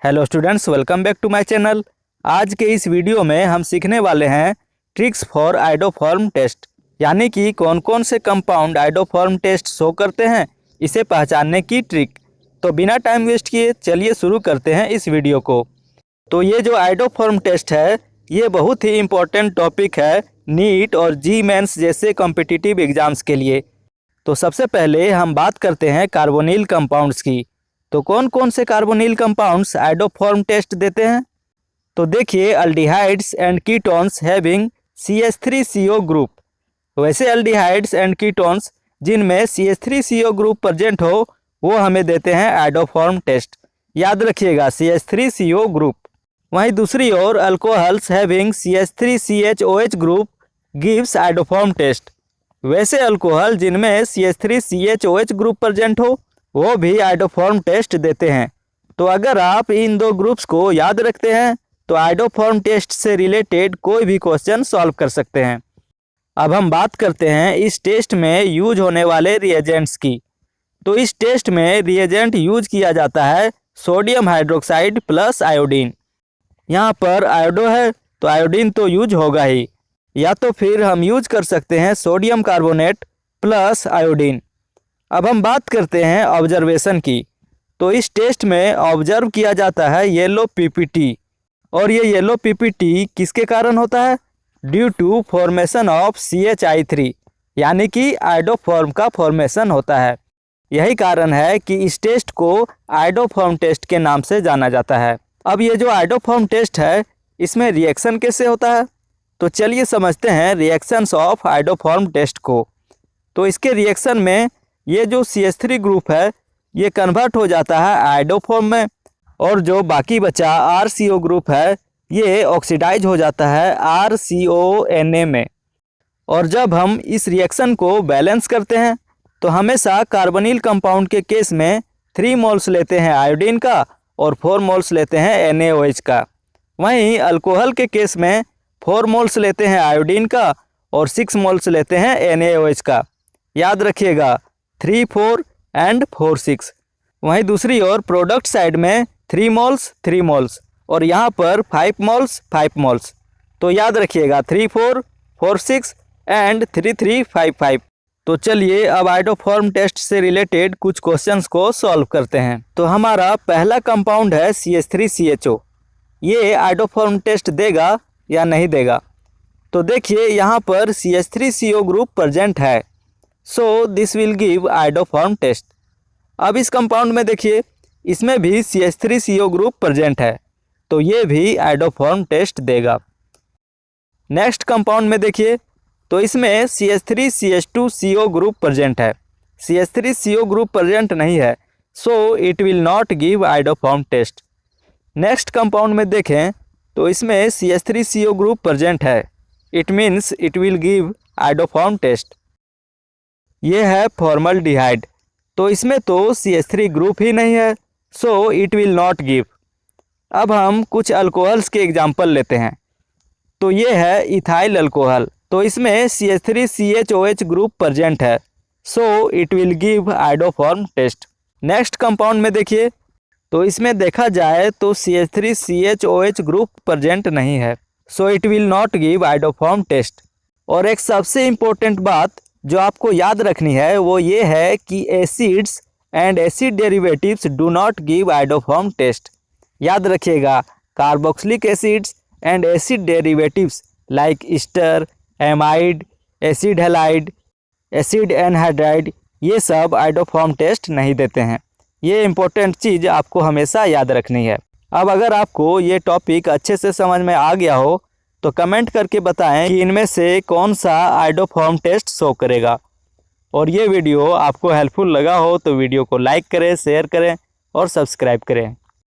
Hello students, welcome back to my channel. आज के इस वीडियो में हम सीखने वाले हैं ट्रिक्स फॉर आयोडोफॉर्म टेस्ट, यानी कि कौन कौन से कंपाउंड आयोडोफॉर्म टेस्ट शो करते हैं, इसे पहचानने की ट्रिक। तो बिना टाइम वेस्ट किए चलिए शुरू करते हैं इस वीडियो को। तो ये जो आयोडोफॉर्म टेस्ट है ये बहुत ही इम्पोर्टेंट टॉपिक है नीट और जी मेंस जैसे कॉम्पिटिटिव एग्जाम्स के लिए। तो सबसे पहले हम बात करते हैं कार्बोनिल कंपाउंड्स की। तो कौन कौन से कार्बोनिल कंपाउंड्स आयोडोफॉर्म टेस्ट देते हैं? तो देखिए, aldehydes and ketones having CH3CO group. वैसे अल्डिहाइड्स एंड कीटोन्स जिनमें CH3CO ग्रुप प्रेजेंट हो वो हमें देते हैं आयोडोफॉर्म टेस्ट। याद रखिएगा, CH3CO ग्रुप। वहीं दूसरी ओर alcohols having CH3CHOH group gives iodoform test. वैसे अल्कोहल जिनमें CH3CHOH ग्रुप प्रेजेंट हो वो भी आयोडोफॉर्म टेस्ट देते हैं। तो अगर आप इन दो ग्रुप्स को याद रखते हैं तो आयोडोफॉर्म टेस्ट से रिलेटेड कोई भी क्वेश्चन सॉल्व कर सकते हैं। अब हम बात करते हैं इस टेस्ट में यूज होने वाले रिएजेंट्स की। तो इस टेस्ट में रिएजेंट यूज किया जाता है सोडियम हाइड्रोक्साइड प्लस आयोडीन। यहाँ पर आयोडो है तो आयोडीन तो यूज होगा ही, या तो फिर हम यूज कर सकते हैं सोडियम कार्बोनेट प्लस आयोडीन। अब हम बात करते हैं ऑब्जर्वेशन की। तो इस टेस्ट में ऑब्जर्व किया जाता है येलो पीपीटी, और ये येलो पीपीटी किसके कारण होता है? Due to formation of CHI3, यानी कि आयोडोफॉर्म का फॉर्मेशन होता है। यही कारण है कि इस टेस्ट को आयोडोफॉर्म टेस्ट के नाम से जाना जाता है। अब ये जो आयोडोफॉर्म टेस्ट है इसमें रिएक्शन कैसे होता है? तो चलिए समझते हैं रिएक्शंस ऑफ आयोडोफॉर्म टेस्ट को। तो इसके रिएक्शन में ये जो CH3 ग्रुप है ये कन्वर्ट हो जाता है आयोडोफॉर्म में, और जो बाकी बचा RCO ग्रुप है ये ऑक्सीडाइज हो जाता है RCONA में। और जब हम इस रिएक्शन को बैलेंस करते हैं तो हमेशा कार्बोनिल कंपाउंड के केस में 3 मोल्स लेते हैं आयोडीन का और 4 मोल्स लेते हैं NaOH का। वहीं अल्कोहल के केस में 4 मोल्स लेते हैं आयोडीन का और 6 मोल्स लेते हैं NaOH का। याद रखिएगा, 3 4 एंड 4 6। वहीं दूसरी ओर प्रोडक्ट साइड में 3 मोल्स 3 मोल्स और यहाँ पर 5 मोल्स 5 मोल्स। तो याद रखिएगा 3 4 4 6 एंड 3 3 5 5। तो चलिए अब आयोडोफॉर्म टेस्ट से रिलेटेड कुछ क्वेश्चंस को सॉल्व करते हैं। तो हमारा पहला कंपाउंड है CH3CHO। ये आयोडोफॉर्म टेस्ट देगा या नहीं देगा? तो देखिए यहाँ पर CH3CO ग्रुप प्रेजेंट है, so this will give iodoform test. अब इस कंपाउंड में देखिए इसमें भी CH3CO ग्रुप प्रेजेंट है, तो ये भी आयोडोफॉर्म टेस्ट देगा। नेक्स्ट कंपाउंड में देखिए तो इसमें CH3CH2CO ग्रुप प्रेजेंट है, CH3CO ग्रुप प्रेजेंट नहीं है, so it will not give iodoform test. Next compound में देखें तो इसमें CH3CO ग्रुप प्रेजेंट है, it means it will give iodoform test. ये है फॉर्मल्डिहाइड, तो इसमें तो CH3 ग्रुप ही नहीं है, so it will not give. अब हम कुछ अल्कोहल्स के एग्जाम्पल लेते हैं। तो ये है इथाइल अल्कोहल, तो इसमें CH3CHOH ग्रुप प्रेजेंट है, so it will give iodoform test. Next compound में देखिए तो इसमें देखा जाए तो CH3CHOH ग्रुप प्रेजेंट नहीं है, so it will not give iodoform test. और एक सबसे इम्पोर्टेंट बात जो आपको याद रखनी है वो ये है कि acids and acid derivatives do not give iodoform test. याद रखिएगा, carboxylic acids and acid derivatives like ester, amide, acid halide, acid anhydride, ये सब आयोडोफॉर्म टेस्ट नहीं देते हैं। ये इम्पोर्टेंट चीज़ आपको हमेशा याद रखनी है। अब अगर आपको ये टॉपिक अच्छे से समझ में आ गया हो तो कमेंट करके बताएं कि इनमें से कौन सा आयोडोफॉर्म टेस्ट शो करेगा। और ये वीडियो आपको हेल्पफुल लगा हो तो वीडियो को लाइक करें, शेयर करें और सब्सक्राइब करें।